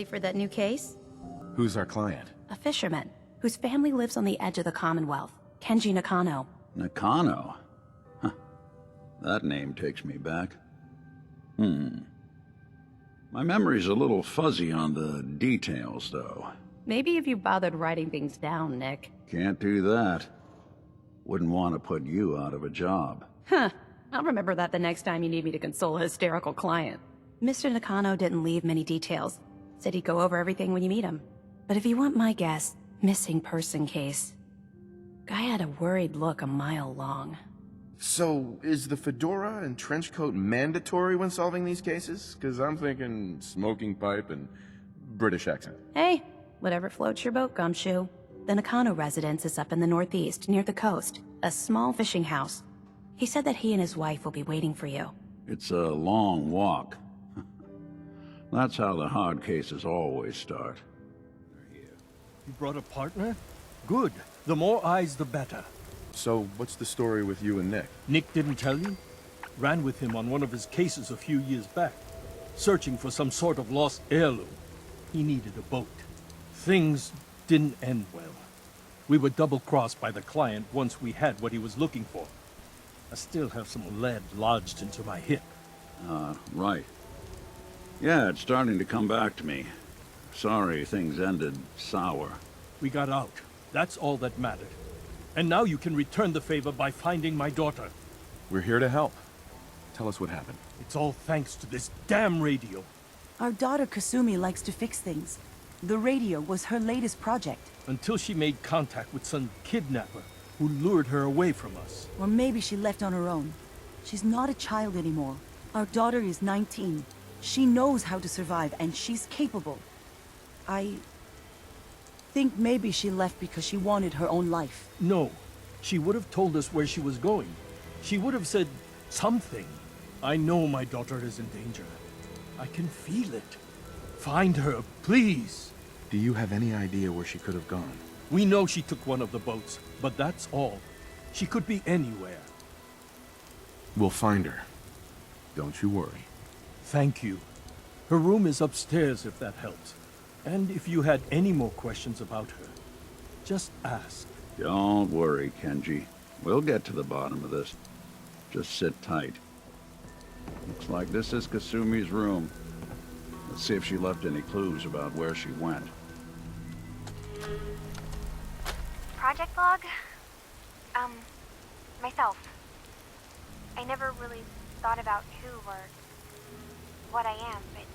Ready for that new case? Who's our client? A fisherman, whose family lives on the edge of the Commonwealth. Kenji Nakano. Nakano? Huh. That name takes me back. My memory's a little fuzzy on the details, though. Maybe if you bothered writing things down, Nick. Can't do that. Wouldn't want to put you out of a job. Huh. I'll remember that the next time you need me to console a hysterical client. Mr. Nakano didn't leave many details. Said he'd go over everything when you meet him. But if you want my guess, missing person case. Guy had a worried look a mile long. So, is the fedora and trench coat mandatory when solving these cases? Because I'm thinking smoking pipe and British accent. Hey, whatever floats your boat, Gumshoe. The Nakano residence is up in the northeast, near the coast. A small fishing house. He said that he and his wife will be waiting for you. It's a long walk. That's how the hard cases always start. You brought a partner? Good. The more eyes, the better. So, what's the story with you and Nick? Nick didn't tell you? Ran with him on one of his cases a few years back, searching for some sort of lost heirloom. He needed a boat. Things didn't end well. We were double-crossed by the client once we had what he was looking for. I still have some lead lodged into my hip. Right. Yeah, it's starting to come back to me. Sorry things ended sour. We got out. That's all that mattered. And now you can return the favor by finding my daughter. We're here to help. Tell us what happened. It's all thanks to this damn radio. Our daughter Kasumi likes to fix things. The radio was her latest project. Until she made contact with some kidnapper who lured her away from us. Or maybe she left on her own. She's not a child anymore. Our daughter is 19. She knows how to survive, and she's capable. I think maybe she left because she wanted her own life. No. She would have told us where she was going. She would have said something. I know my daughter is in danger. I can feel it. Find her, please. Do you have any idea where she could have gone? We know she took one of the boats, but that's all. She could be anywhere. We'll find her. Don't you worry. Thank you. Her room is upstairs if that helps. And if you had any more questions about her, just ask. Don't worry, Kenji. We'll get to the bottom of this. Just sit tight. Looks like this is Kasumi's room. Let's see if she left any clues about where she went. Project log? Myself. I never really thought about who or what I am, but...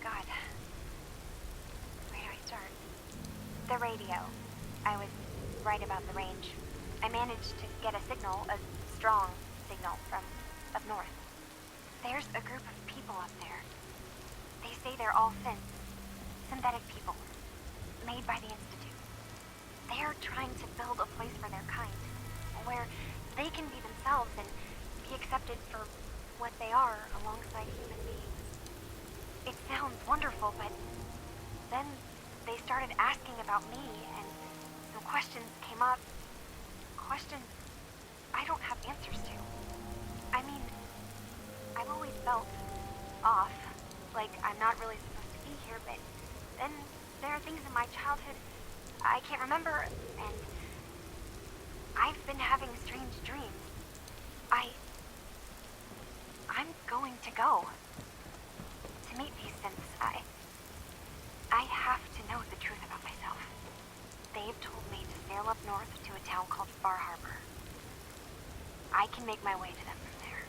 God. Where do I start? The radio. I was right about the range. I managed to get a signal, a strong signal from up north. There's a group of people up there. They say they're all synthetic people, made by the Institute. They're trying to build a place for their kind, where they can be themselves and be accepted for what they are alongside human beings. It sounds wonderful, but then they started asking about me, and some questions came up. Questions I don't have answers to. I mean, I've always felt off, like I'm not really supposed to be here, but then there are things in my childhood I can't remember, and I've been having strange dreams. I'm going to go to meet these synths. I have to know the truth about myself. They've told me to sail up north to a town called Bar Harbor. I can make my way to them from there.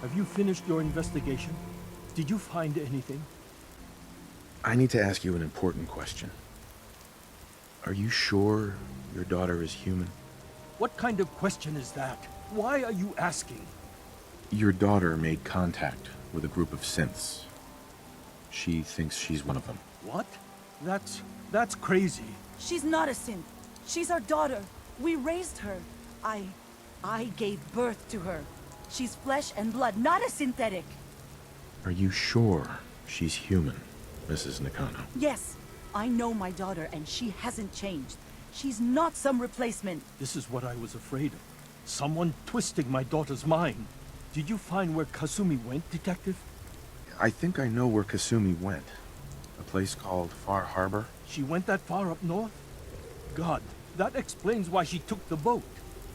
Have you finished your investigation? Did you find anything? I need to ask you an important question. Are you sure your daughter is human? What kind of question is that? Why are you asking? Your daughter made contact with a group of synths. She thinks she's one of them. What? That's crazy. She's not a synth. She's our daughter. We raised her. I gave birth to her. She's flesh and blood, not a synthetic. Are you sure she's human, Mrs. Nakano? Yes, I know my daughter, and she hasn't changed. She's not some replacement. This is what I was afraid of. Someone twisting my daughter's mind. Did you find where Kasumi went, Detective? I think I know where Kasumi went. A place called Far Harbor. She went that far up north? God, that explains why she took the boat.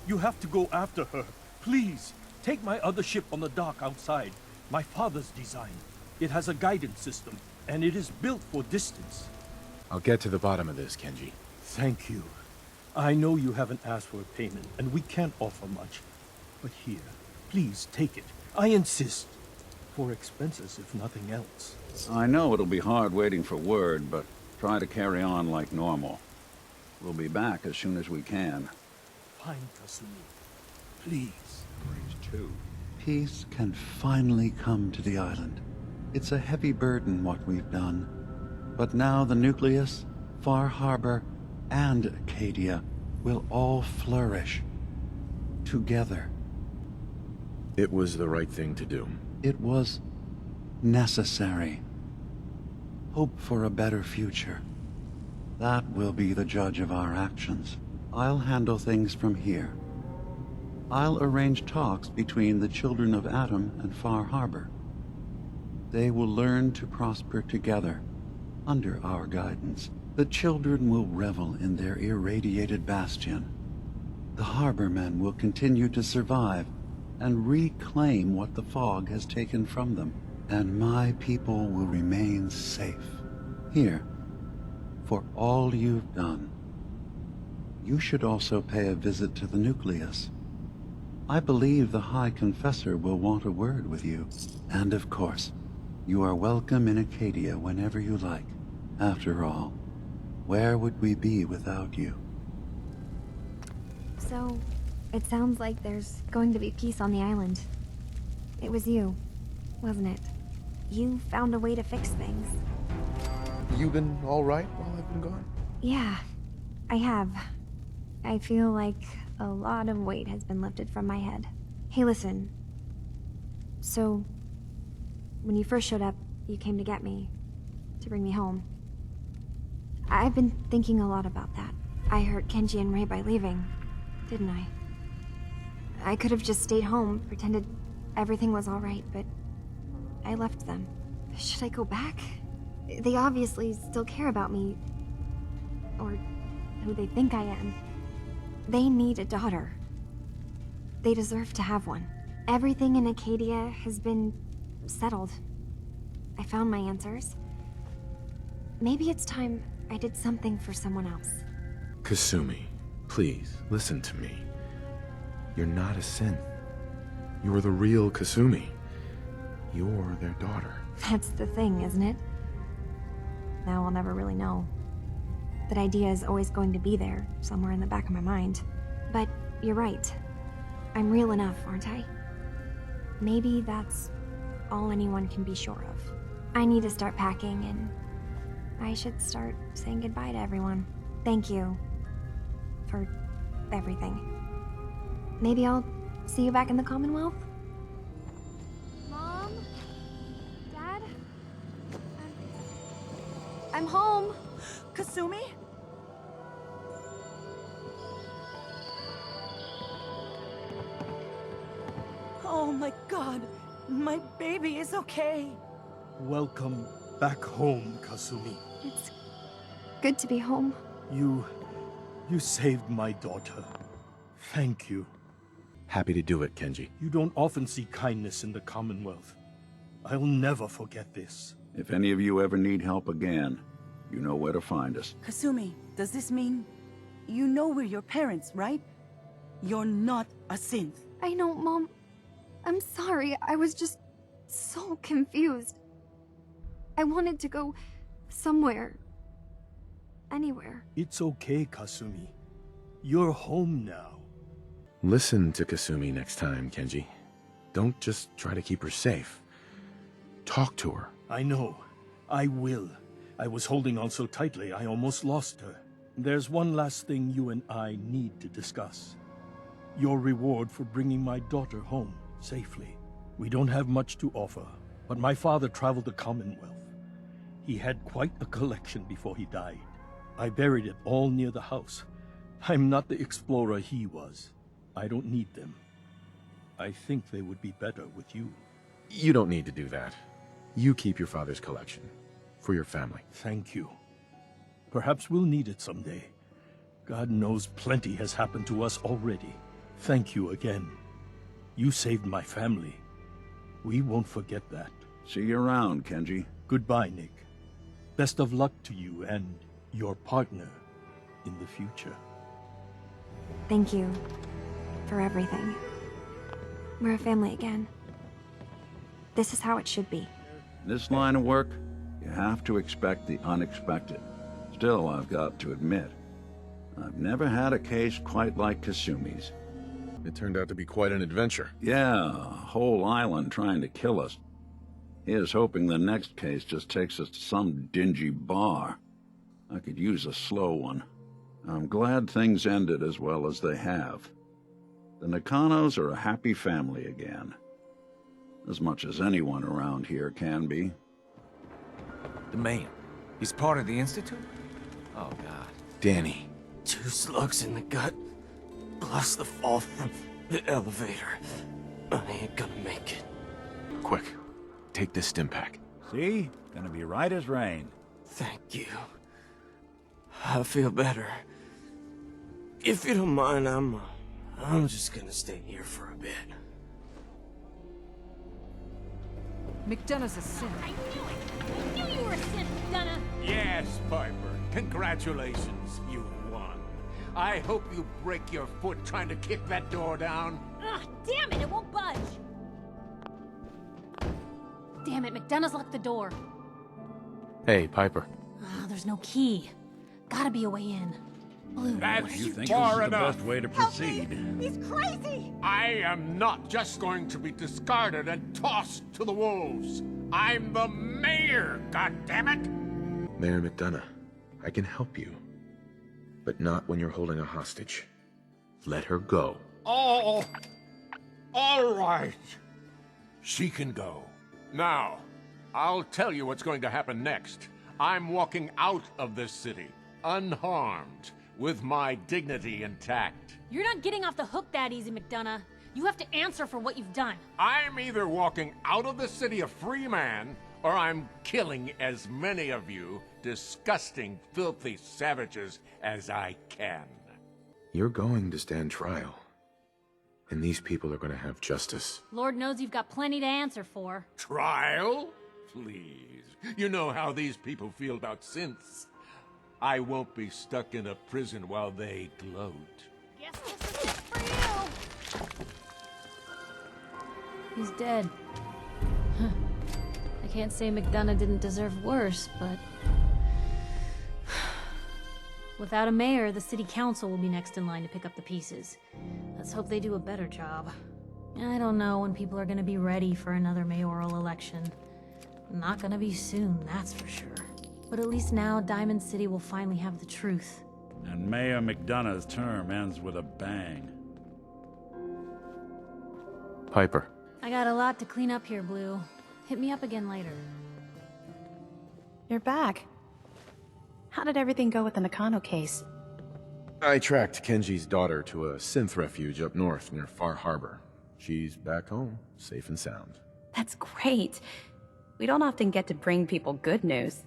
You have to go after her. Please, take my other ship on the dock outside. My father's design. It has a guidance system, and it is built for distance. I'll get to the bottom of this, Kenji. Thank you. I know you haven't asked for a payment, and we can't offer much. But here, please take it. I insist. For expenses, if nothing else. I know it'll be hard waiting for word, but try to carry on like normal. We'll be back as soon as we can. Fine, Kasumi. Please. Phase 2. Peace can finally come to the island. It's a heavy burden what we've done. But now the Nucleus, Far Harbor, and Acadia will all flourish. Together. It was the right thing to do. It was necessary. Hope for a better future. That will be the judge of our actions. I'll handle things from here. I'll arrange talks between the children of Atom and Far Harbor. They will learn to prosper together, under our guidance. The children will revel in their irradiated bastion. The Harbormen will continue to survive and reclaim what the fog has taken from them. And my people will remain safe. Here, for all you've done. You should also pay a visit to the Nucleus. I believe the High Confessor will want a word with you. And of course, you are welcome in Acadia whenever you like. After all, where would we be without you? So, it sounds like there's going to be peace on the island. It was you, wasn't it? You found a way to fix things. You been all right while I've been gone? Yeah, I have. I feel like a lot of weight has been lifted from my head. Hey, listen. So, when you first showed up, you came to get me, to bring me home. I've been thinking a lot about that. I hurt Kenji and Ray by leaving, didn't I? I could have just stayed home, pretended everything was all right, but I left them. Should I go back? They obviously still care about me. Or who they think I am. They need a daughter. They deserve to have one. Everything in Acadia has been settled. I found my answers. Maybe it's time I did something for someone else. Kasumi, please, listen to me. You're not a synth. You're the real Kasumi. You're their daughter. That's the thing, isn't it? Now I'll never really know. That idea is always going to be there, somewhere in the back of my mind. But you're right. I'm real enough, aren't I? Maybe that's all anyone can be sure of. I need to start packing, and I should start saying goodbye to everyone. Thank you for everything. Maybe I'll see you back in the Commonwealth? Mom? Dad? I'm home. Kasumi? Oh my god, my baby is okay. Welcome back home, Kasumi. It's good to be home. You saved my daughter. Thank you. Happy to do it, Kenji. You don't often see kindness in the Commonwealth. I'll never forget this. If any of you ever need help again, you know where to find us. Kasumi, does this mean you know we're your parents, right? You're not a synth. I know, Mom. I'm sorry. I was just so confused. I wanted to go somewhere. Anywhere. It's okay, Kasumi. You're home now. Listen to Kasumi next time, Kenji. Don't just try to keep her safe. Talk to her. I know. I will. I was holding on so tightly, I almost lost her. There's one last thing you and I need to discuss. Your reward for bringing my daughter home safely. We don't have much to offer, but my father traveled the Commonwealth. He had quite a collection before he died. I buried it all near the house. I'm not the explorer he was. I don't need them. I think they would be better with you. You don't need to do that. You keep your father's collection. For your family. Thank you. Perhaps we'll need it someday. God knows plenty has happened to us already. Thank you again. You saved my family. We won't forget that. See you around, Kenji. Goodbye, Nick. Best of luck to you and your partner in the future. Thank you for everything. We're a family again. This is how it should be. This line of work, you have to expect the unexpected. Still, I've got to admit, I've never had a case quite like Kasumi's. It turned out to be quite an adventure. Yeah, a whole island trying to kill us. Here's hoping the next case just takes us to some dingy bar. I could use a slow one. I'm glad things ended as well as they have. The Nakanos are a happy family again. As much as anyone around here can be. The man. He's part of the Institute? Oh, God. Danny. 2 slugs in the gut, plus the fall from the elevator. I ain't gonna make it. Quick. Take this stim pack. See? Gonna be right as rain. Thank you. I feel better. If you don't mind, I'm just gonna stay here for a bit. McDonough's a sinner. I knew it! I knew you were a sinner, McDonough! Yes, Piper. Congratulations. You won. I hope you break your foot trying to kick that door down. Ugh, damn it, it won't budge! Damn it, McDonough's locked the door. Hey, Piper. There's no key. Gotta be a way in. Blue. That's You think far this is the enough. best way to proceed? He's crazy! I am not just going to be discarded and tossed to the wolves. I'm the mayor, goddammit! Mayor McDonough, I can help you. But not when you're holding a hostage. Let her go. Oh, all right. She can go. Now, I'll tell you what's going to happen next. I'm walking out of this city, unharmed, with my dignity intact. You're not getting off the hook that easy, McDonough. You have to answer for what you've done. I'm either walking out of the city a free man, or I'm killing as many of you disgusting, filthy savages as I can. You're going to stand trial. And these people are going to have justice. Lord knows you've got plenty to answer for. Trial? Please. You know how these people feel about synths. I won't be stuck in a prison while they gloat. Guess this is it for you! He's dead. Huh. I can't say McDonough didn't deserve worse, but... Without a mayor, the city council will be next in line to pick up the pieces. Let's hope they do a better job. I don't know when people are gonna be ready for another mayoral election. Not gonna be soon, that's for sure. But at least now, Diamond City will finally have the truth. And Mayor McDonough's term ends with a bang. Piper. I got a lot to clean up here, Blue. Hit me up again later. You're back. How did everything go with the Nakano case? I tracked Kenji's daughter to a synth refuge up north near Far Harbor. She's back home, safe and sound. That's great. We don't often get to bring people good news.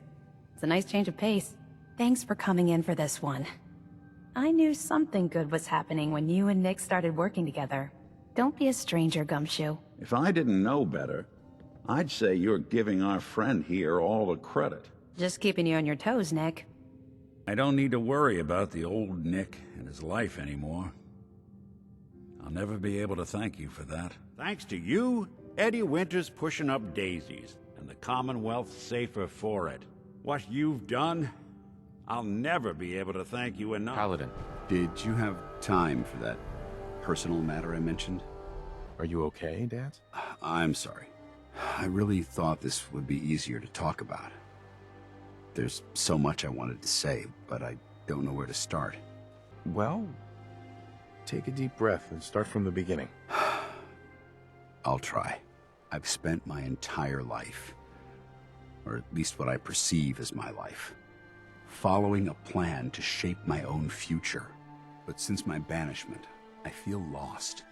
It's a nice change of pace. Thanks for coming in for this one. I knew something good was happening when you and Nick started working together. Don't be a stranger, Gumshoe. If I didn't know better, I'd say you're giving our friend here all the credit. Just keeping you on your toes, Nick. I don't need to worry about the old Nick and his life anymore. I'll never be able to thank you for that. Thanks to you, Eddie Winter's pushing up daisies, and the Commonwealth's safer for it. What you've done, I'll never be able to thank you enough. Paladin, Did you have time for that personal matter I mentioned? are you okay, Dad? I'm sorry. I really thought this would be easier to talk about. There's so much I wanted to say, but I don't know where to start. Well, take a deep breath and start from the beginning. I'll try. I've spent my entire life, or at least what I perceive as my life, following a plan to shape my own future. But since my banishment, I feel lost.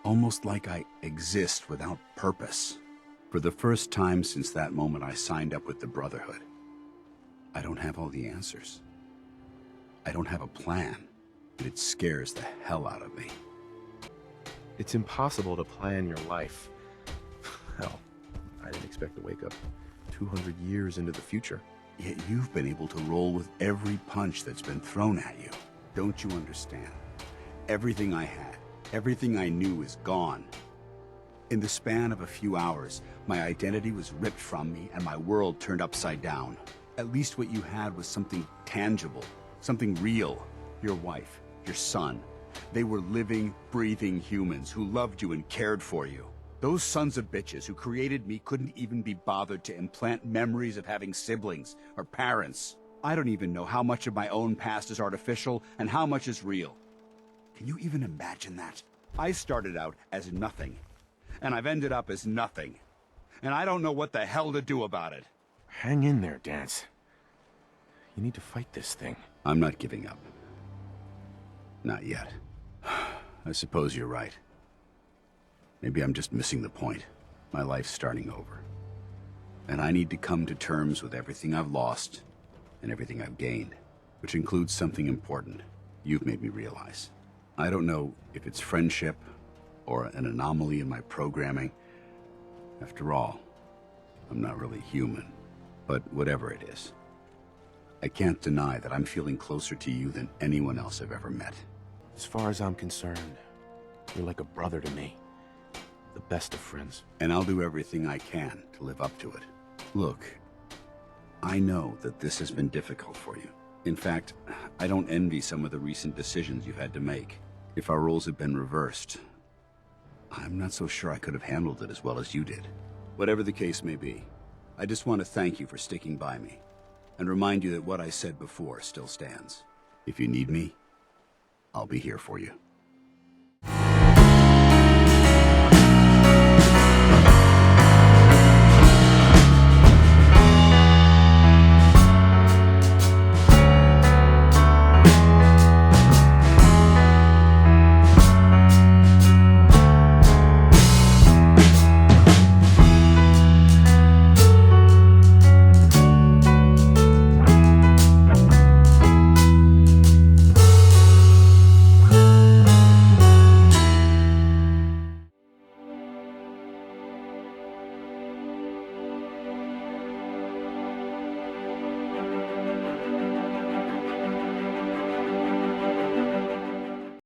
Almost like I exist without purpose. For the first time since that moment I signed up with the Brotherhood, I don't have all the answers. I don't have a plan, and it scares the hell out of me. It's impossible to plan your life. Hell, I didn't expect to wake up 200 years into the future. Yet you've been able to roll with every punch that's been thrown at you. Don't you understand? Everything I had, everything I knew is gone. In the span of a few hours, my identity was ripped from me and my world turned upside down. At least what you had was something tangible, something real. Your wife, your son. They were living, breathing humans who loved you and cared for you. Those sons of bitches who created me couldn't even be bothered to implant memories of having siblings or parents. I don't even know how much of my own past is artificial and how much is real. Can you even imagine that? I started out as nothing, and I've ended up as nothing. And I don't know what the hell to do about it. Hang in there, Dance. You need to fight this thing. I'm not giving up. Not yet. I suppose you're right. Maybe I'm just missing the point. My life's starting over. And I need to come to terms with everything I've lost and everything I've gained, which includes something important you've made me realize. I don't know if it's friendship or an anomaly in my programming. After all, I'm not really human. But whatever it is, I can't deny that I'm feeling closer to you than anyone else I've ever met. As far as I'm concerned, you're like a brother to me. The best of friends. And I'll do everything I can to live up to it. Look, I know that this has been difficult for you. In fact, I don't envy some of the recent decisions you've had to make. If our roles had been reversed, I'm not so sure I could have handled it as well as you did. Whatever the case may be, I just want to thank you for sticking by me, and remind you that what I said before still stands. If you need me, I'll be here for you.